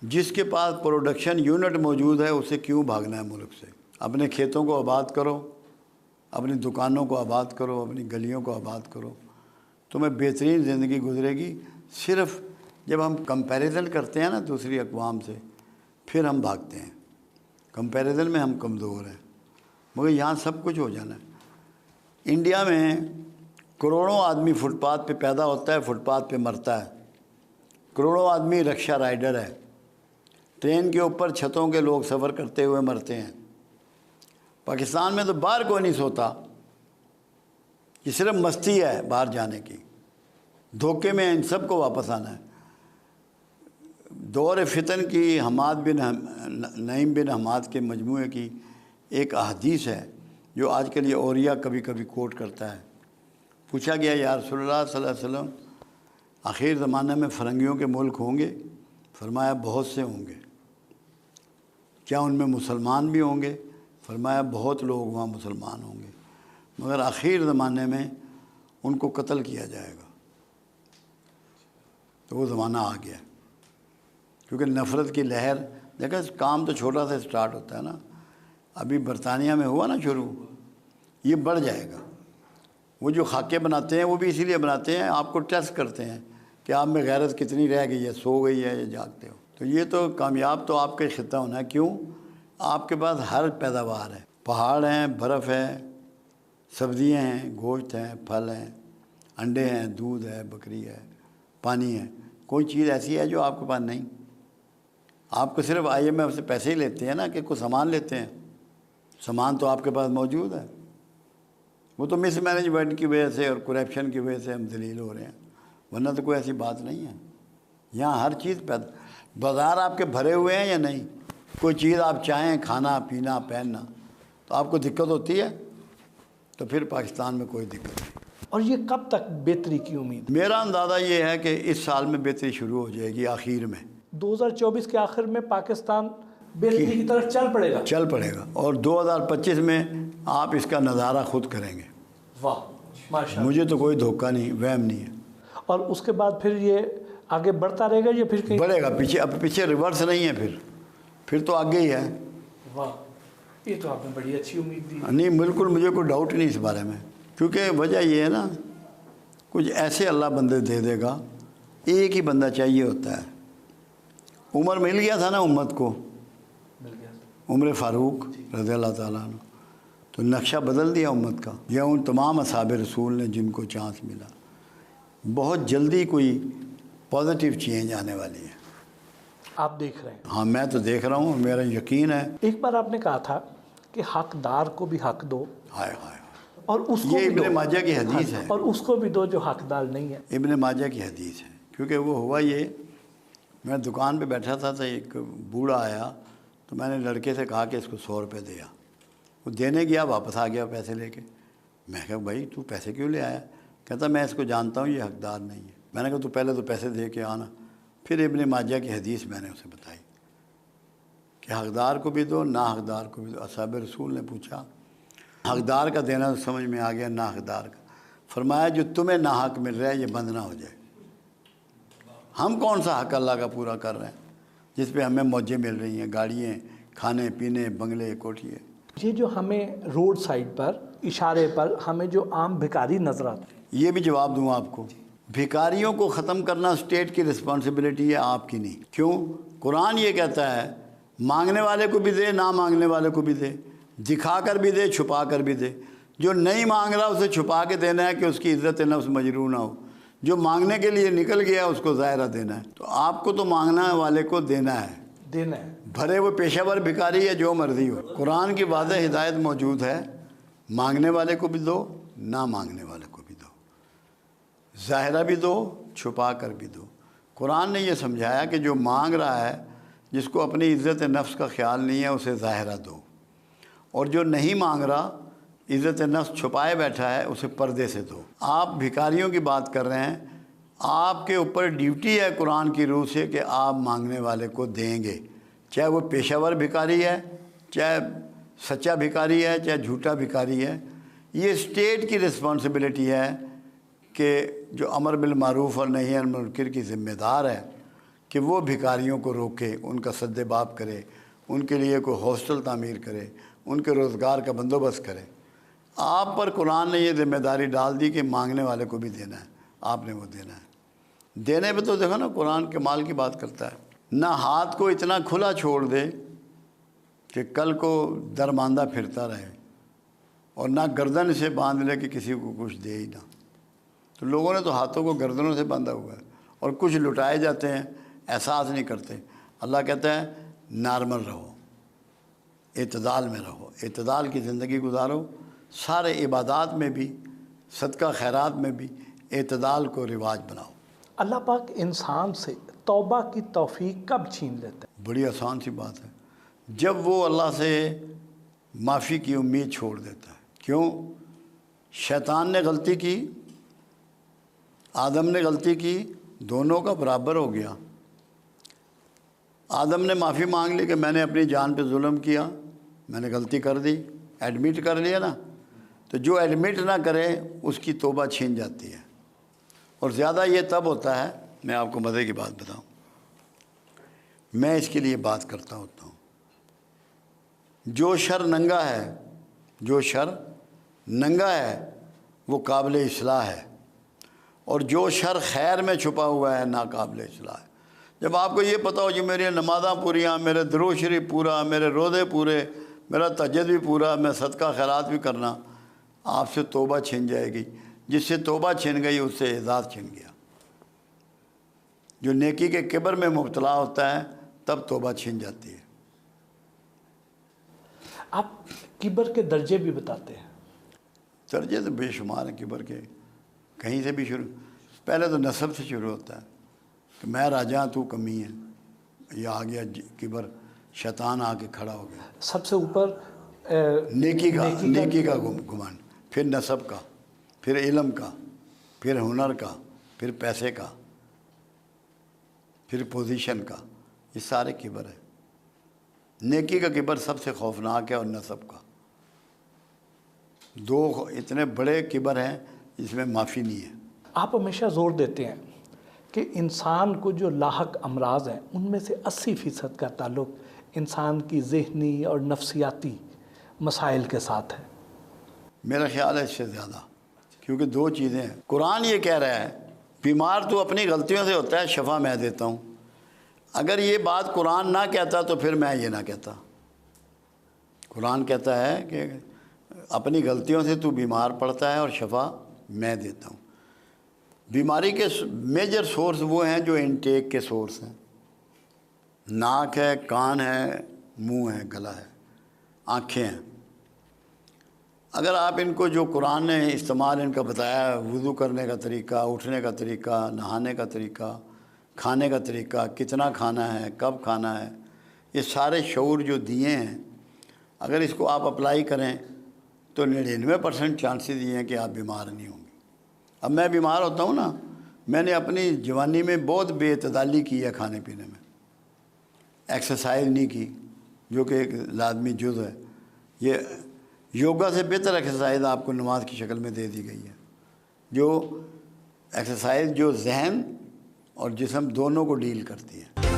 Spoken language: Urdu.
جس کے پاس پروڈکشن یونٹ موجود ہے اسے کیوں بھاگنا ہے ملک سے؟ اپنے کھیتوں کو آباد کرو، اپنی دکانوں کو آباد کرو، اپنی گلیوں کو آباد کرو، تمہیں بہترین زندگی گزرے گی۔ صرف جب ہم کمپیریزن کرتے ہیں نا دوسری اقوام سے، پھر ہم بھاگتے ہیں، کمپیریزن میں ہم کمزور ہیں، مگر یہاں سب کچھ ہو جانا ہے۔ انڈیا میں کروڑوں آدمی فٹ پاتھ پہ پیدا ہوتا ہے، فٹ پاتھ پہ مرتا ہے، کروڑوں آدمی رکشہ رائڈر ہے، ٹرین کے اوپر چھتوں کے لوگ سفر کرتے ہوئے مرتے ہیں۔ پاکستان میں تو باہر کوئی نہیں سوتا، یہ صرف مستی ہے باہر جانے کی، دھوکے میں ان سب کو واپس آنا ہے۔ دور فتن کی حماد بن نعیم بن حماد کے مجموعے کی ایک احادیث ہے جو آج کل یہ اوریا کبھی کبھی کوٹ کرتا ہے۔ پوچھا گیا یا رسول اللہ صلی اللہ علیہ وسلم آخر زمانہ میں فرنگیوں کے ملک ہوں گے؟ فرمایا بہت سے ہوں گے۔ کیا ان میں مسلمان بھی ہوں گے؟ فرمایا بہت لوگ وہاں مسلمان ہوں گے، مگر آخر زمانے میں ان کو قتل کیا جائے گا۔ تو وہ زمانہ آ گیا، کیونکہ نفرت کی لہر، دیکھیں کام تو چھوٹا سا سٹارٹ ہوتا ہے نا، ابھی برطانیہ میں ہوا نا شروع، یہ بڑھ جائے گا۔ وہ جو خاکے بناتے ہیں وہ بھی اسی لیے بناتے ہیں، آپ کو ٹیسٹ کرتے ہیں کہ آپ میں غیرت کتنی رہ گئی ہے، سو گئی ہے یا جاگتے ہو۔ تو یہ تو کامیاب تو آپ کا خطہ ہونا ہے، کیوں؟ آپ کے پاس ہر پیداوار ہے، پہاڑ ہیں، برف ہے، سبزیاں ہیں، گوشت ہیں، پھل ہیں، انڈے ہیں، دودھ ہے، بکری ہے، پانی ہے۔ کوئی چیز ایسی ہے جو آپ کے پاس نہیں؟ آپ کو صرف IMF سے پیسے ہی لیتے ہیں نا کہ کوئی سامان لیتے ہیں، سامان تو آپ کے پاس موجود ہے۔ وہ تو مس مینجمنٹ کی وجہ سے اور کرپشن کی وجہ سے ہم ذلیل ہو رہے ہیں، ورنہ تو کوئی ایسی بات نہیں ہے۔ یہاں ہر چیز بازار آپ کے بھرے ہوئے ہیں یا نہیں؟ کوئی چیز آپ چاہیں کھانا پینا پہننا تو آپ کو دقت ہوتی ہے، تو پھر پاکستان میں کوئی دقت نہیں۔ اور یہ کب تک بہتری کی امید؟ میرا اندازہ یہ ہے کہ اس سال میں بہتری شروع ہو جائے گی، آخر میں 2024 کے آخر میں پاکستان بہتری کی طرف چل پڑے گا، اور 2025 میں آپ اس کا نظارہ خود کریں گے۔ واہ ماشاء اللہ، مجھے تو کوئی دھوکہ نہیں، وہم نہیں ہے۔ اور اس کے بعد پھر یہ آگے بڑھتا رہے گا یا پھر کہیں بڑھے گا؟ پیچھے ریورس نہیں ہے، پھر تو آگے ہی ہے۔ واہ، یہ تو آپ نے بڑی اچھی امید دی۔ نہیں بالکل، مجھے کوئی ڈاؤٹ نہیں اس بارے میں، کیونکہ وجہ یہ ہے نا، کچھ ایسے اللہ بندے دے دے گا، ایک ہی بندہ چاہیے ہوتا ہے۔ عمر مل گیا تھا نا امت کو، مل گیا، عمر فاروق رضی اللہ تعالیٰ عنہ، تو نقشہ بدل دیا امت کا۔ یا ان تمام اصحاب رسول نے جن کو چانس ملا، بہت جلدی کوئی پازیٹیو چینج آنے والی ہے۔ آپ دیکھ رہے ہیں؟ ہاں میں تو دیکھ رہا ہوں، میرا یقین ہے۔ ایک بار آپ نے کہا تھا کہ حقدار کو بھی حق دو، ہائے ہائے، اور اس کو یہ بھی دو، ابن ماجہ کی حدیث ہے، اور اس کو بھی دو جو حقدار نہیں ہے۔ ابن ماجہ کی حدیث ہے، کیونکہ وہ ہوا یہ، میں دکان پہ بیٹھا تھا تو ایک بوڑھا آیا، تو میں نے لڑکے سے کہا کہ اس کو 100 روپے دیا۔ وہ دینے گیا، واپس آ گیا پیسے لے کے۔ میں کہا بھائی تو پیسے کیوں لے آیا؟ کہتا میں اس کو جانتا ہوں، یہ حقدار نہیں ہے۔ میں نے کہا تو پہلے تو پیسے دے کے آنا۔ پھر ابن ماجہ کی حدیث میں نے اسے بتائی کہ حقدار کو بھی دو، نا حقدار کو بھی دو۔ اصحاب رسول نے پوچھا، حقدار کا دینا تو سمجھ میں آ گیا، نا حقدار کا؟ فرمایا جو تمہیں ناحق مل رہا ہے یہ بند نہ ہو جائے۔ ہم کون سا حق اللہ کا پورا کر رہے ہیں جس پہ ہمیں موجیں مل رہی ہیں، گاڑیاں، کھانے پینے، بنگلے، کوٹھیے؟ یہ جو ہمیں روڈ سائڈ پر اشارے پر ہمیں جو عام بھکاری نظر آتے ہیں، یہ بھی جواب دوں آپ کو، بھکاریوں کو ختم کرنا اسٹیٹ کی رسپانسبلٹی ہے، آپ کی نہیں۔ کیوں؟ قرآن یہ کہتا ہے مانگنے والے کو بھی دے، نہ مانگنے والے کو بھی دے، دکھا کر بھی دے، چھپا کر بھی دے۔ جو نہیں مانگ رہا اسے چھپا کے دینا ہے کہ اس کی عزت نفس مجروح نہ ہو، جو مانگنے کے لیے نکل گیا اس کو ظاہرہ دینا ہے۔ تو آپ کو تو مانگنے والے کو دینا ہے، بھرے وہ پیشہ ور بھکاری ہے جو مرضی ہو۔ قرآن کی واضح ہدایت موجود ہے، مانگنے والے کو بھی دو، نہ مانگنے والے کو بھی دو، ظاہرہ بھی دو، چھپا کر بھی دو۔ قرآن نے یہ سمجھایا کہ جو مانگ رہا ہے، جس کو اپنی عزت نفس کا خیال نہیں ہے، اسے ظاہرہ دو، اور جو نہیں مانگ رہا، عزت نفس چھپائے بیٹھا ہے، اسے پردے سے دو۔ آپ بھکاریوں کی بات کر رہے ہیں، آپ کے اوپر ڈیوٹی ہے قرآن کی روح سے کہ آپ مانگنے والے کو دیں گے، چاہے وہ پیشہ ور بھکاری ہے، چاہے سچا بھکاری ہے، چاہے جھوٹا بھکاری ہے۔ یہ اسٹیٹ کی رسپانسبلٹی ہے کہ جو امر بالمعروف اور نہی عن المنکر کی ذمہ دار ہے کہ وہ بھکاریوں کو روکے، ان کا سد باب کرے، ان کے لیے کوئی ہاسٹل تعمیر کرے، ان کے روزگار کا بندوبست کرے۔ آپ پر قرآن نے یہ ذمہ داری ڈال دی کہ مانگنے والے کو بھی دینا ہے، آپ نے وہ دینا ہے۔ دینے پہ تو دیکھو نا قرآن کمال کی بات کرتا ہے، نہ ہاتھ کو اتنا کھلا چھوڑ دے کہ کل کو درماندہ پھرتا رہے، اور نہ گردن سے باندھ لے کہ کسی کو کچھ دے ہی نہ۔ تو لوگوں نے تو ہاتھوں کو گردنوں سے باندھا ہوا ہے، اور کچھ لٹائے جاتے ہیں، احساس نہیں کرتے۔ اللہ کہتا ہے نارمل رہو، اعتدال میں رہو، اعتدال کی زندگی گزارو، سارے عبادات میں بھی، صدقہ خیرات میں بھی اعتدال کو رواج بناؤ۔ اللہ پاک انسان سے توبہ کی توفیق کب چھین لیتے ہیں؟ بڑی آسان سی بات ہے، جب وہ اللہ سے معافی کی امید چھوڑ دیتا ہے۔ کیوں؟ شیطان نے غلطی کی، آدم نے غلطی کی، دونوں کا برابر ہو گیا۔ آدم نے معافی مانگ لی کہ میں نے اپنی جان پہ ظلم کیا، میں نے غلطی کر دی، ایڈمٹ کر لیا نا۔ تو جو ایڈمٹ نہ کرے اس کی توبہ چھین جاتی ہے، اور زیادہ یہ تب ہوتا ہے، میں آپ کو مزے کی بات بتاؤں، میں اس کے لیے بات کرتا ہوتا ہوں، جو شر ننگا ہے، جو شر ننگا ہے وہ قابل اصلاح ہے، اور جو شر خیر میں چھپا ہوا ہے ناقابل اصلاح ہے۔ جب آپ کو یہ پتہ ہو کہ میری نمازاں پوریاں، میرے درود شریف پورا، میرے روزے پورے، میرا تہجد بھی پورا، میں صدقہ خیرات بھی کرنا، آپ سے توبہ چھن جائے گی۔ جس سے توبہ چھن گئی اس سے اعزاز چھن گیا۔ جو نیکی کے کبر میں مبتلا ہوتا ہے تب توبہ چھن جاتی ہے۔ آپ کبر کے درجے بھی بتاتے ہیں۔ درجے تو بے شمار ہیں کبر کے، کہیں سے بھی شروع، پہلے تو نسب سے شروع ہوتا ہے کہ میں راجا تو کمی ہے، یہ آ گیا کبر، شیطان آ کے کھڑا ہو گیا۔ سب سے اوپر نیکی کا گمان، پھر نسب کا، پھر علم کا، پھر ہنر کا، پھر پیسے کا، پھر پوزیشن کا، یہ سارے کبر ہے۔ نیکی کا کبر سب سے خوفناک ہے، اور نسب کا۔ دو اتنے بڑے کبر ہیں جس میں معافی نہیں ہے۔ آپ ہمیشہ زور دیتے ہیں کہ انسان کو جو لاحق امراض ہیں ان میں سے 80% کا تعلق انسان کی ذہنی اور نفسیاتی مسائل کے ساتھ ہے۔ میرا خیال ہے اس سے زیادہ، کیونکہ دو چیزیں ہیں۔ قرآن یہ کہہ رہا ہے بیمار تو اپنی غلطیوں سے ہوتا ہے، شفا میں دیتا ہوں۔ اگر یہ بات قرآن نہ کہتا تو پھر میں یہ نہ کہتا۔ قرآن کہتا ہے کہ اپنی غلطیوں سے تو بیمار پڑتا ہے اور شفا میں دیتا ہوں۔ بیماری کے میجر سورس وہ ہیں جو انٹیک کے سورس ہیں، ناک ہے، کان ہے، منہ ہے، گلا ہے، آنکھیں ہیں۔ اگر آپ ان کو جو قرآن نے استعمال ان کا بتایا ہے، وضو کرنے کا طریقہ، اٹھنے کا طریقہ، نہانے کا طریقہ، کھانے کا طریقہ، کتنا کھانا ہے، کب کھانا ہے، یہ سارے شعور جو دیے ہیں، اگر اس کو آپ اپلائی کریں تو 99% چانسز یہ ہیں کہ آپ بیمار نہیں ہوں گے۔ اب میں بیمار ہوتا ہوں نا، میں نے اپنی جوانی میں بہت بے اعتدالی کی ہے کھانے پینے میں، ایکسرسائز نہیں کی جو کہ ایک لازمی جز ہے۔ یہ یوگا سے بہتر ایکسرسائز آپ کو نماز کی شکل میں دے دی گئی ہے، جو ایکسرسائز جو ذہن اور جسم دونوں کو ڈیل کرتی ہے۔